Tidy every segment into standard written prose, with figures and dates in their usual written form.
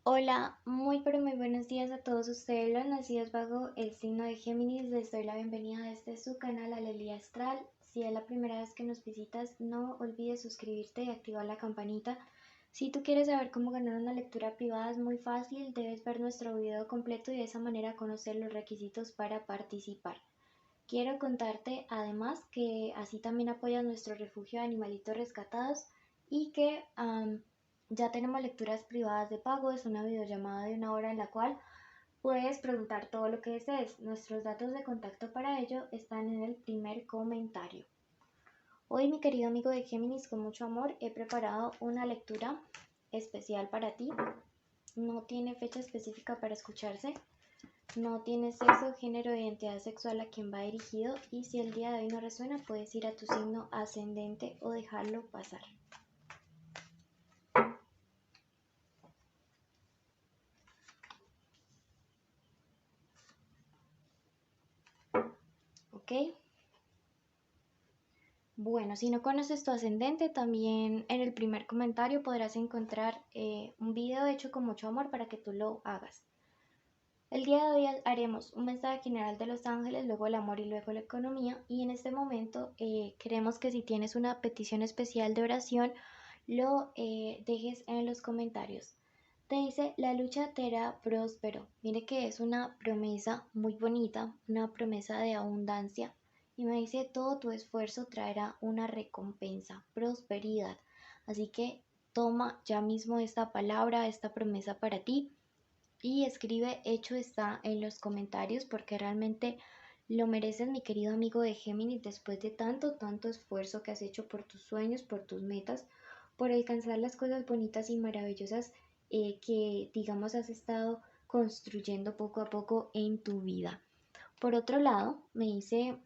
Hola, muy pero muy buenos días a todos ustedes los nacidos bajo el signo de Géminis. Les doy la bienvenida desde su canal Alelia Astral. Si es la primera vez que nos visitas, no olvides suscribirte y activar la campanita. Si tú quieres saber cómo ganar una lectura privada es muy fácil, debes ver nuestro video completo y de esa manera conocer los requisitos para participar. Quiero contarte además que así también apoyas nuestro refugio de animalitos rescatados y que ya tenemos lecturas privadas de pago. Es una videollamada de 1 hora en la cual puedes preguntar todo lo que desees. Nuestros datos de contacto para ello están en el primer comentario. Hoy, mi querido amigo de Géminis, con mucho amor he preparado una lectura especial para ti. No tiene fecha específica para escucharse. No tiene sexo, género o identidad sexual a quien va dirigido, y si el día de hoy no resuena puedes ir a tu signo ascendente o dejarlo pasar. ¿Ok? Bueno, si no conoces tu ascendente, también en el primer comentario podrás encontrar un video hecho con mucho amor para que tú lo hagas. El día de hoy haremos un mensaje general de los ángeles, luego el amor y luego la economía. Y en este momento queremos que si tienes una petición especial de oración, lo dejes en los comentarios. Te dice, la lucha te hará próspero. Mire que es una promesa muy bonita, una promesa de abundancia. Y me dice, todo tu esfuerzo traerá una recompensa, prosperidad. Así que toma ya mismo esta palabra, esta promesa para ti y escribe hecho está en los comentarios, porque realmente lo mereces, mi querido amigo de Géminis, después de tanto esfuerzo que has hecho por tus sueños, por tus metas, por alcanzar las cosas bonitas y maravillosas que digamos has estado construyendo poco a poco en tu vida. Por otro lado, me dice,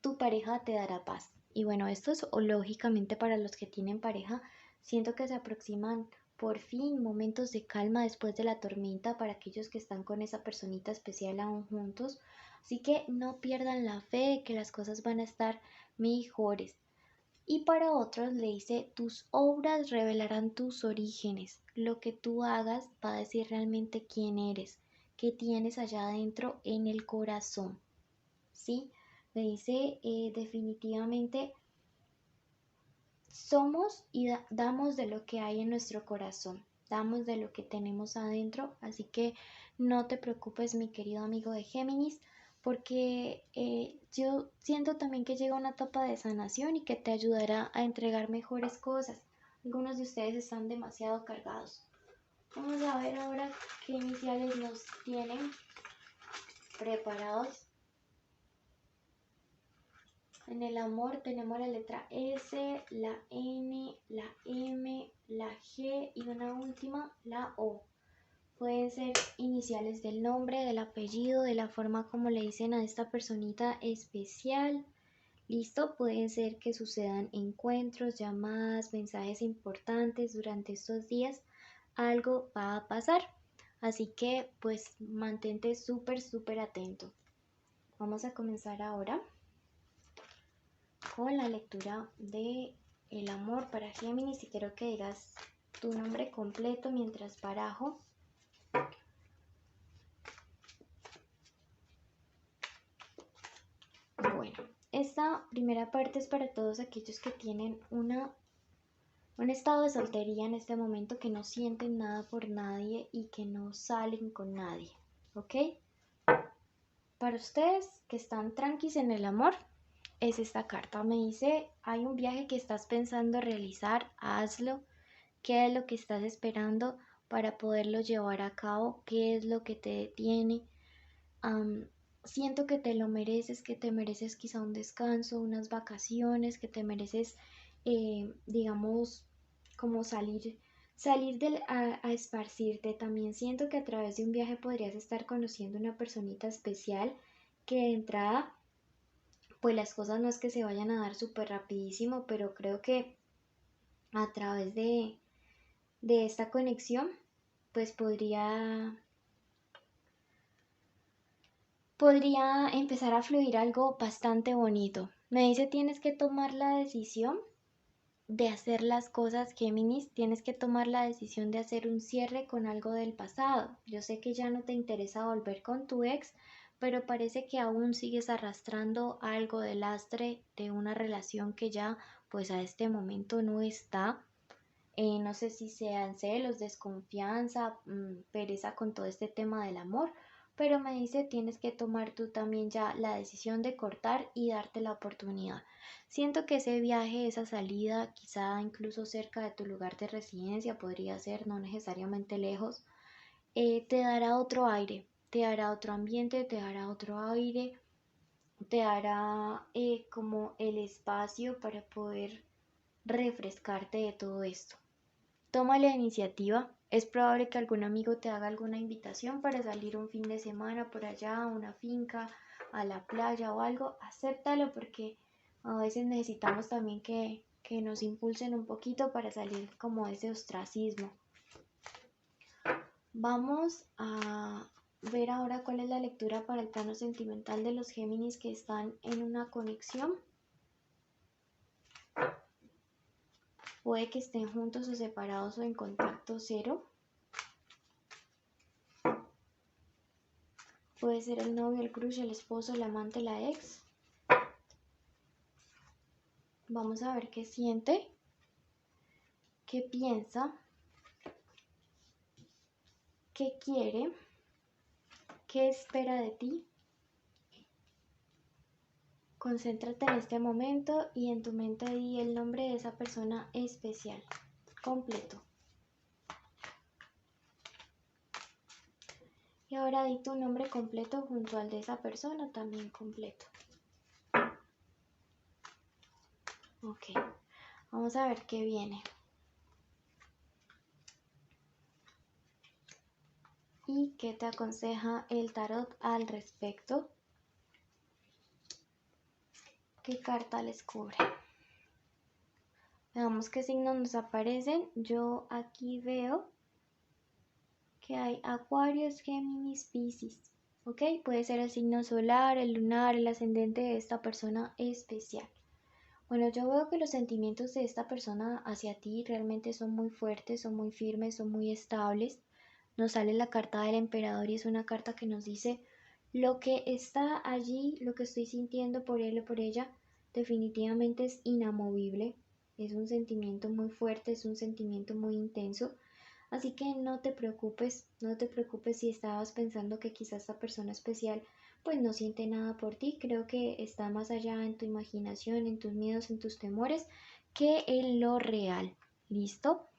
tu pareja te dará paz. Y bueno, esto es lógicamente para los que tienen pareja. Siento que se aproximan por fin momentos de calma después de la tormenta para aquellos que están con esa personita especial aún juntos. Así que no pierdan la fe de que las cosas van a estar mejores. Y para otros le dice, tus obras revelarán tus orígenes. Lo que tú hagas va a decir realmente quién eres, qué tienes allá adentro en el corazón. ¿Sí? Me dice definitivamente somos y damos de lo que hay en nuestro corazón, damos de lo que tenemos adentro, así que no te preocupes, mi querido amigo de Géminis, porque yo siento también que llega una etapa de sanación y que te ayudará a entregar mejores cosas. Algunos de ustedes están demasiado cargados. Vamos a ver ahora qué iniciales nos tienen preparados. En el amor tenemos la letra S, la N, la M, la G y una última, la O. Pueden ser iniciales del nombre, del apellido, de la forma como le dicen a esta personita especial. Listo, pueden ser que sucedan encuentros, llamadas, mensajes importantes durante estos días. Algo va a pasar. Así que pues mantente súper atento. Vamos a comenzar ahora con la lectura de el amor para Géminis, y quiero que digas tu nombre completo mientras barajo. Bueno, esta primera parte es para todos aquellos que tienen un estado de soltería en este momento, que no sienten nada por nadie y que no salen con nadie, ¿ok? Para ustedes que están tranquis en el amor, es esta carta. Me dice, hay un viaje que estás pensando realizar, hazlo. ¿Qué es lo que estás esperando para poderlo llevar a cabo? ¿Qué es lo que te detiene? Um, Siento que te lo mereces, que te mereces quizá un descanso, unas vacaciones, que te mereces, digamos, como a esparcirte. También siento que a través de un viaje podrías estar conociendo una personita especial que de entrada, pues las cosas no es que se vayan a dar súper rapidísimo, pero creo que a través de esta conexión, pues podría empezar a fluir algo bastante bonito. Me dice, tienes que tomar la decisión de hacer las cosas, Géminis, tienes que tomar la decisión de hacer un cierre con algo del pasado. Yo sé que ya no te interesa volver con tu ex, pero parece que aún sigues arrastrando algo de lastre de una relación que ya pues a este momento no está. No sé si sean celos, desconfianza, pereza con todo este tema del amor, pero me dice tienes que tomar tú también ya la decisión de cortar y darte la oportunidad. Siento que ese viaje, esa salida, quizá incluso cerca de tu lugar de residencia, podría ser no necesariamente lejos, te dará otro aire, te dará otro ambiente, te dará otro aire, te dará como el espacio para poder refrescarte de todo esto. Toma la iniciativa. Es probable que algún amigo te haga alguna invitación para salir un fin de semana por allá, a una finca, a la playa o algo. Acéptalo porque a veces necesitamos también que nos impulsen un poquito para salir como de ese ostracismo. Vamos a ver ahora cuál es la lectura para el plano sentimental de los Géminis que están en una conexión. Puede que estén juntos o separados o en contacto cero. Puede ser el novio, el crush, el esposo, el amante, la ex. Vamos a ver qué siente, qué piensa, qué quiere, qué espera de ti. Concéntrate en este momento y en tu mente di el nombre de esa persona especial, completo. Y ahora di tu nombre completo junto al de esa persona también completo. Ok, vamos a ver qué viene. ¿Y qué te aconseja el tarot al respecto? ¿Qué carta les cubre? Veamos qué signos nos aparecen. Yo aquí veo que hay Acuarios, Géminis, Piscis. ¿Ok? Puede ser el signo solar, el lunar, el ascendente de esta persona especial. Bueno, yo veo que los sentimientos de esta persona hacia ti realmente son muy fuertes, son muy firmes, son muy estables. Nos sale la carta del emperador y es una carta que nos dice lo que está allí, lo que estoy sintiendo por él o por ella, definitivamente es inamovible. Es un sentimiento muy fuerte, es un sentimiento muy intenso. Así que no te preocupes, no te preocupes si estabas pensando que quizás esta persona especial pues no siente nada por ti. Creo que está más allá en tu imaginación, en tus miedos, en tus temores, que en lo real. ¿Listo?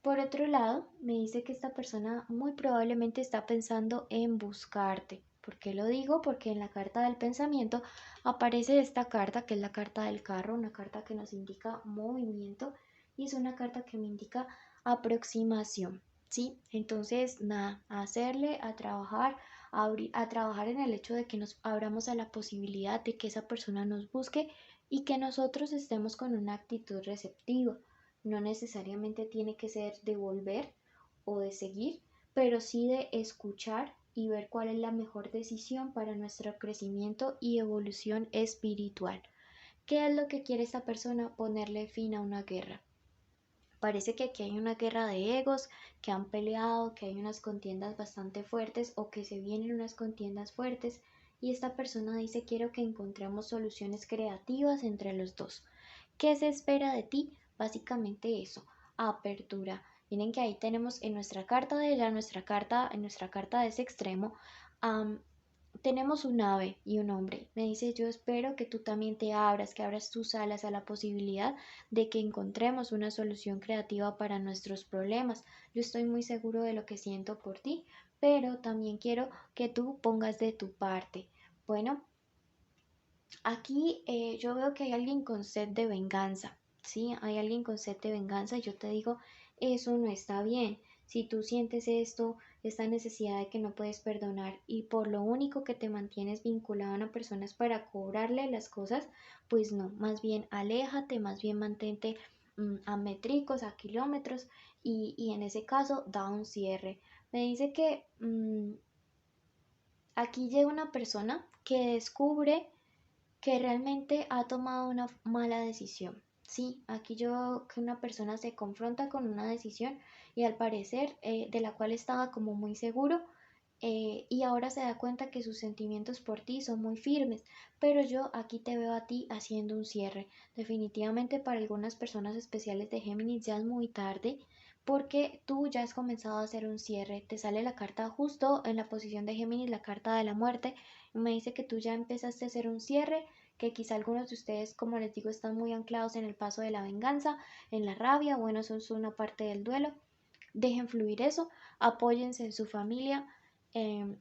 Por otro lado, me dice que esta persona muy probablemente está pensando en buscarte. ¿Por qué lo digo? Porque en la carta del pensamiento aparece esta carta, que es la carta del carro, una carta que nos indica movimiento y es una carta que me indica aproximación. ¿Sí? Entonces, nada, a hacerle, a trabajar, a trabajar en el hecho de que nos abramos a la posibilidad de que esa persona nos busque y que nosotros estemos con una actitud receptiva. No necesariamente tiene que ser de volver o de seguir, pero sí de escuchar y ver cuál es la mejor decisión para nuestro crecimiento y evolución espiritual. ¿Qué es lo que quiere esta persona? Ponerle fin a una guerra. Parece que aquí hay una guerra de egos, que han peleado, que hay unas contiendas bastante fuertes o que se vienen unas contiendas fuertes y esta persona dice quiero que encontremos soluciones creativas entre los dos. ¿Qué se espera de ti? Básicamente eso, apertura. Miren que ahí tenemos en nuestra carta de ella, en nuestra carta de ese extremo, tenemos un ave y un hombre. Me dice, yo espero que tú también te abras, que abras tus alas a la posibilidad de que encontremos una solución creativa para nuestros problemas. Yo estoy muy seguro de lo que siento por ti, pero también quiero que tú pongas de tu parte. Bueno, aquí yo veo que hay alguien con sed de venganza, ¿sí? Hay alguien con sed de venganza y yo te digo, eso no está bien. Si tú sientes esto, esta necesidad de que no puedes perdonar y por lo único que te mantienes vinculado a una persona es para cobrarle las cosas, pues no, más bien aléjate, más bien mantente a métricos, a kilómetros y en ese caso da un cierre. Me dice que aquí llega una persona que descubre que realmente ha tomado una mala decisión, Sí, aquí yo veo que una persona se confronta con una decisión y al parecer de la cual estaba como muy seguro, y ahora se da cuenta que sus sentimientos por ti son muy firmes, pero yo aquí te veo a ti haciendo un cierre. Definitivamente para algunas personas especiales de Géminis ya es muy tarde porque tú ya has comenzado a hacer un cierre. Te sale la carta justo en la posición de Géminis, la carta de la muerte, y me dice que tú ya empezaste a hacer un cierre, que quizá algunos de ustedes, como les digo, están muy anclados en el paso de la venganza, en la rabia, bueno, eso es una parte del duelo. Dejen fluir eso, apóyense en su familia.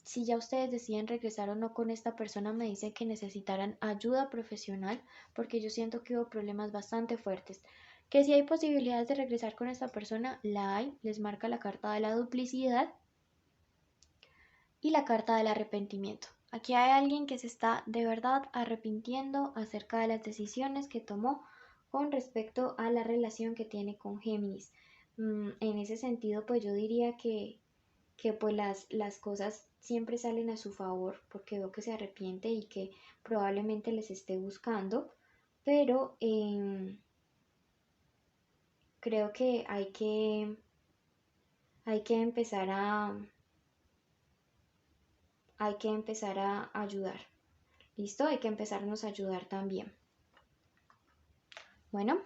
Si ya ustedes deciden regresar o no con esta persona, me dicen que necesitarán ayuda profesional porque yo siento que hubo problemas bastante fuertes. Que si hay posibilidades de regresar con esta persona, la hay, les marca la carta de la duplicidad y la carta del arrepentimiento. Aquí hay alguien que se está de verdad arrepintiendo acerca de las decisiones que tomó con respecto a la relación que tiene con Géminis. En ese sentido, pues yo diría que pues las cosas siempre salen a su favor porque veo que se arrepiente y que probablemente les esté buscando, pero creo que hay que empezar a ayudar. ¿Listo? Hay que empezarnos a ayudar también. Bueno,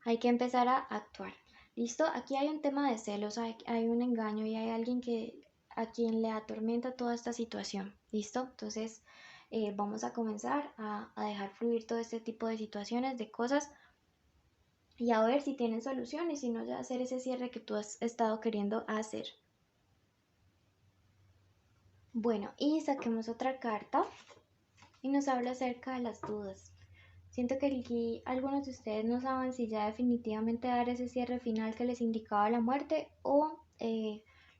hay que empezar a actuar. ¿Listo? Aquí hay un tema de celos, hay un engaño y hay alguien que a quien le atormenta toda esta situación. ¿Listo? Entonces vamos a comenzar a dejar fluir todo este tipo de situaciones, de cosas y a ver si tienen soluciones, si no ya hacer ese cierre que tú has estado queriendo hacer. Bueno, y saquemos otra carta y nos habla acerca de las dudas. Siento que aquí algunos de ustedes no saben si ya definitivamente dar ese cierre final que les indicaba la muerte o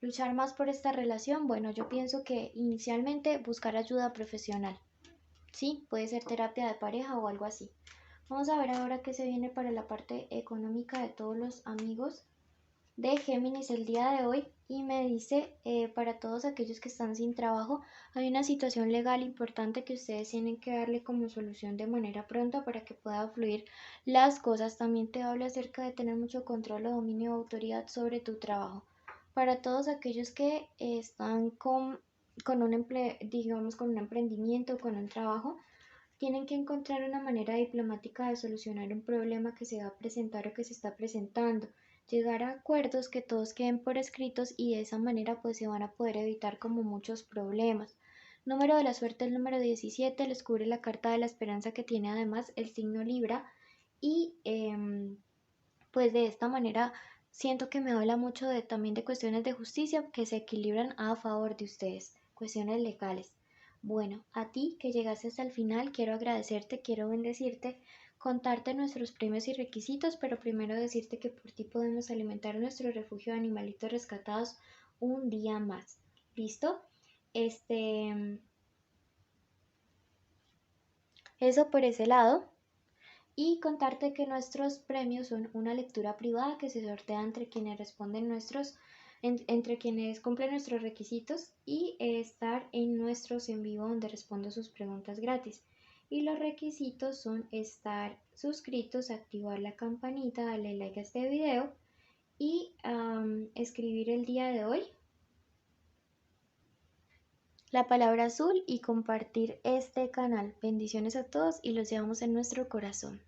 luchar más por esta relación. Bueno, yo pienso que inicialmente buscar ayuda profesional. Sí, puede ser terapia de pareja o algo así. Vamos a ver ahora qué se viene para la parte económica de todos los amigos de Géminis el día de hoy y me dice para todos aquellos que están sin trabajo hay una situación legal importante que ustedes tienen que darle como solución de manera pronta para que pueda fluir las cosas. También te habla acerca de tener mucho control o dominio o autoridad sobre tu trabajo. Para todos aquellos que están con digamos con un emprendimiento, con un trabajo, tienen que encontrar una manera diplomática de solucionar un problema que se va a presentar o que se está presentando, llegar a acuerdos que todos queden por escritos y de esa manera pues se van a poder evitar como muchos problemas. Número de la suerte, el número 17, les cubre la carta de la esperanza que tiene además el signo Libra y pues de esta manera siento que me habla mucho también de cuestiones de justicia que se equilibran a favor de ustedes, cuestiones legales. Bueno, a ti que llegaste hasta el final, quiero agradecerte, quiero bendecirte, contarte nuestros premios y requisitos, pero primero decirte que por ti podemos alimentar nuestro refugio de animalitos rescatados un día más. ¿Listo? Este, eso por ese lado. Y contarte que nuestros premios son una lectura privada que se sortea entre quienes responden entre quienes cumplen nuestros requisitos y estar en nuestros en vivo donde respondo sus preguntas gratis. Y los requisitos son estar suscritos, activar la campanita, darle like a este video y escribir el día de hoy la palabra azul y compartir este canal. Bendiciones a todos y los llevamos en nuestro corazón.